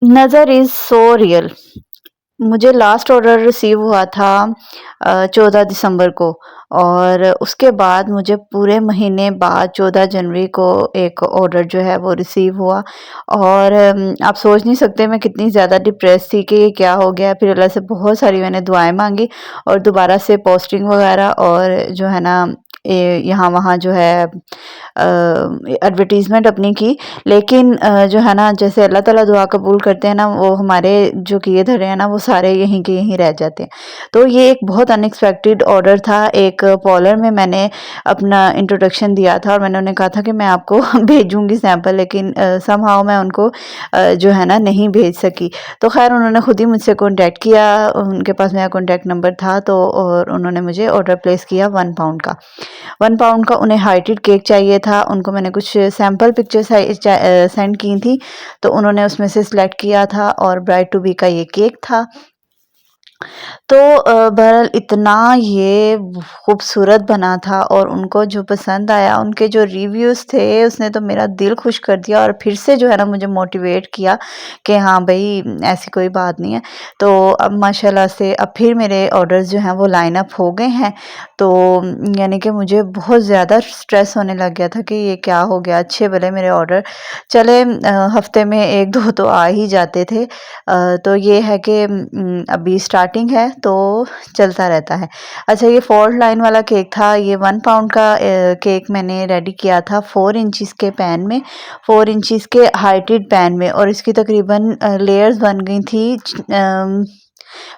नज़र is so real. मुझे last order receive हुआ था 14 दिसंबर को और उसके बाद मुझे पूरे महीने बाद 14 जनवरी को एक ऑर्डर जो है वो रिसीव हुआ और आप सोच नहीं सकते मैं कितनी ज़्यादा डिप्रेस थी कि ये क्या हो गया। फिर अल्लाह से बहुत सारी मैंने दुआएँ माँगी और दोबारा से पोस्टिंग वग़ैरह और जो है ना यहाँ वहाँ जो है एडवर्टाइज़मेंट अपनी की। लेकिन जो है ना जैसे अल्लाह ताला दुआ कबूल करते हैं ना वो हमारे जो किए धरे हैं ना वो सारे यहीं के यहीं रह जाते हैं। तो ये एक बहुत अनएक्सपेक्टेड ऑर्डर था। एक पार्लर में मैंने अपना इंट्रोडक्शन दिया था और मैंने उन्हें कहा था कि मैं आपको भेजूँगी सैंपल, लेकिन समहाउ मैं उनको जो है ना नहीं भेज सकी। तो ख़ैर उन्होंने खुद ही मुझसे कॉन्टैक्ट किया, उनके पास मेरा कॉन्टैक्ट नंबर था तो और उन्होंने मुझे ऑर्डर प्लेस किया 1 पाउंड का। 1 पाउंड का उन्हें हाइटेड केक चाहिए था। उनको मैंने कुछ सैंपल पिक्चर्स सेंड की थी, तो उन्होंने उसमें से सिलेक्ट किया था और ब्राइड टू बी का ये केक था। तो बहरहाल इतना ये खूबसूरत बना था और उनको जो पसंद आया, उनके जो रिव्यूज़ थे उसने तो मेरा दिल खुश कर दिया और फिर से जो है ना मुझे मोटिवेट किया कि हाँ भई ऐसी कोई बात नहीं है। तो अब माशाल्लाह से अब फिर मेरे ऑर्डर्स जो हैं वो लाइन अप हो गए हैं। तो यानी कि मुझे बहुत ज़्यादा स्ट्रेस होने लग गया था कि ये क्या हो गया? अच्छे भले मेरे ऑर्डर चले हफ़्ते में 1-2 तो आ ही जाते थे। तो ये है कि अभी स्टार्टिंग है तो चलता रहता है। अच्छा, ये फोल्ड लाइन वाला केक था, ये 1 पाउंड का केक मैंने रेडी किया था 4 इंचज़ के पैन में, 4 इंचज़ के हाइटेड पैन में और इसकी तकरीबन लेयर्स बन गई थी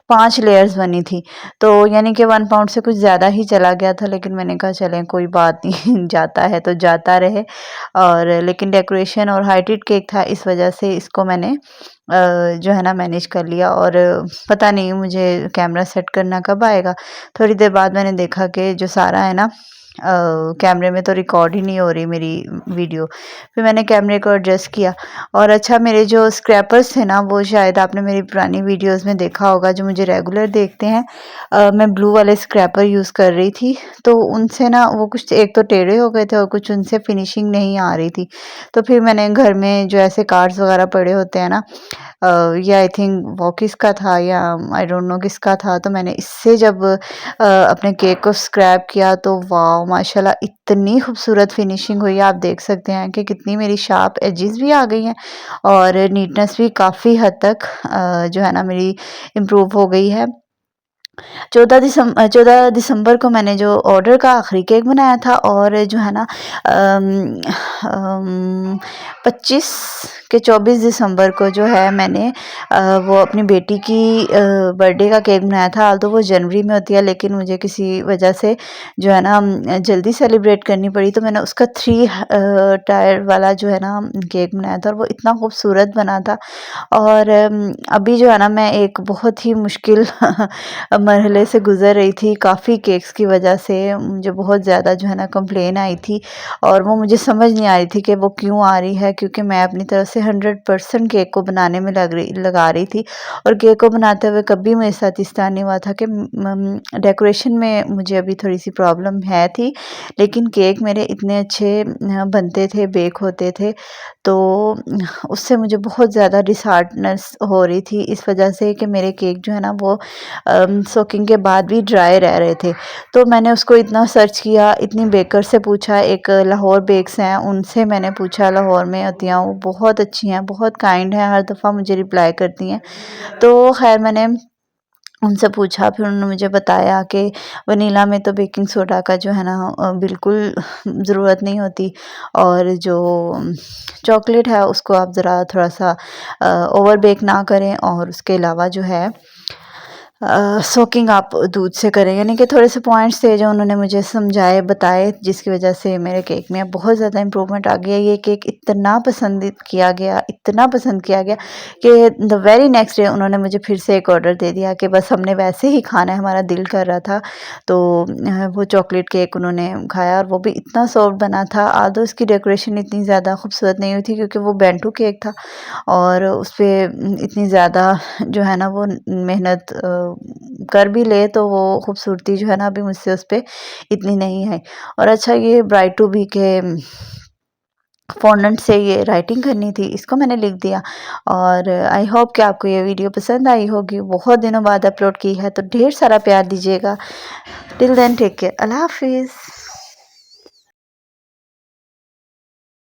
5 लेयर्स बनी थी। तो यानी कि 1 पाउंड से कुछ ज़्यादा ही चला गया था, लेकिन मैंने कहा चलें कोई बात नहीं जाता है तो जाता रहे। और लेकिन डेकोरेशन और हाइटेड केक था इस वज़ह से इसको मैंने जो है ना मैनेज कर लिया और पता नहीं मुझे कैमरा सेट करना कब आएगा। थोड़ी देर बाद मैंने देखा कि जो सारा है ना कैमरे में तो रिकॉर्ड ही नहीं हो रही मेरी वीडियो। फिर मैंने कैमरे को एडजस्ट किया और अच्छा मेरे जो स्क्रैपर्स थे ना वो शायद आपने मेरी पुरानी वीडियोज़ में देखा होगा, जो मुझे रेगुलर देखते हैं। मैं ब्लू वाले स्क्रैपर यूज़ कर रही थी, तो उनसे ना वो कुछ एक तो टेढ़े हो गए थे और कुछ उनसे फिनिशिंग नहीं आ रही थी। तो फिर मैंने घर में जो ऐसे कार्ड्स वगैरह पड़े होते हैं ना, ये आई थिंक वो किसका था या आई डोंट नो किसका था, तो मैंने इससे जब अपने केक को स्क्रैप किया तो वाओ माशाल्लाह इतनी खूबसूरत फिनिशिंग हुई है। आप देख सकते हैं कि कितनी मेरी शार्प एजेस भी आ गई हैं और नीटनेस भी काफ़ी हद तक जो है ना मेरी इम्प्रूव हो गई है। 14 दिसंबर को मैंने जो ऑर्डर का आखिरी केक बनाया था और जो है ना 25 के 24 दिसंबर को जो है मैंने वो अपनी बेटी की बर्थडे का केक बनाया था। तो वो जनवरी में होती है, लेकिन मुझे किसी वजह से जो है ना जल्दी सेलिब्रेट करनी पड़ी, तो मैंने उसका 3 टायर वाला जो है ना केक बनाया था और वो इतना खूबसूरत बना था। और अभी जो है ना मैं एक बहुत ही मुश्किल मरहले से गुज़र रही थी। काफ़ी केक्स की वजह से मुझे बहुत ज़्यादा जो है ना कंप्लेन आई थी और वो मुझे समझ नहीं आ रही थी कि वो क्यों आ रही है, क्योंकि मैं अपनी तरफ से 100% केक को बनाने में लगा रही थी और केक को बनाते हुए कभी मेरे साथ इस तरह नहीं हुआ था कि डेकोरेशन में मुझे अभी थोड़ी-सी प्रॉब्लम है थी, लेकिन केक मेरे इतने अच्छे बनते थे, बेक होते थे। तो उससे मुझे बहुत ज़्यादा डिसहार्टनेस हो रही थी इस वजह से कि मेरे केक जो है ना वो सोकिंग के बाद भी ड्राई रह रहे थे। तो मैंने उसको इतना सर्च किया, इतनी बेकर से पूछा, एक लाहौर बेक्स हैं उनसे मैंने पूछा, लाहौर में होती हैं वो बहुत अच्छी हैं, बहुत काइंड हैं, हर दफ़ा मुझे रिप्लाई करती हैं। तो ख़ैर मैंने उनसे पूछा, फिर उन्होंने मुझे बताया कि वनीला में तो बेकिंग सोडा का जो है ना बिल्कुल ज़रूरत नहीं होती और जो चॉकलेट है उसको आप ज़रा थोड़ा-सा ओवर बेक ना करें और उसके अलावा जो है सोकिंग आप दूध से करें। यानी कि थोड़े से पॉइंट्स थे जो उन्होंने मुझे समझाए, बताए, जिसकी वजह से मेरे केक में बहुत ज़्यादा इम्प्रूवमेंट आ गया। ये केक इतना पसंद किया गया, इतना पसंद किया गया कि द वेरी नेक्स्ट डे उन्होंने मुझे फिर से एक ऑर्डर दे दिया कि बस हमने वैसे ही खाना है, हमारा दिल कर रहा था। तो वो चॉकलेट केक उन्होंने खाया और वो भी इतना सॉफ्ट बना था। आल्दो इसकी डेकोरेशन इतनी ज़्यादा खूबसूरत नहीं हुई थी क्योंकि वो बेंटू केक था और उसपे इतनी ज़्यादा जो है ना वो मेहनत कर भी ले तो वो खूबसूरती जो है ना अभी मुझसे उस पे इतनी नहीं है। और अच्छा, ये ब्राइड टू बी के फ़ॉन्ट से ये राइटिंग करनी थी, इसको मैंने लिख दिया। और आई होप कि आपको ये वीडियो पसंद आई होगी। बहुत दिनों बाद अपलोड की है, तो ढेर सारा प्यार दीजिएगा। Till then take care. अल्लाह हाफ़िज़।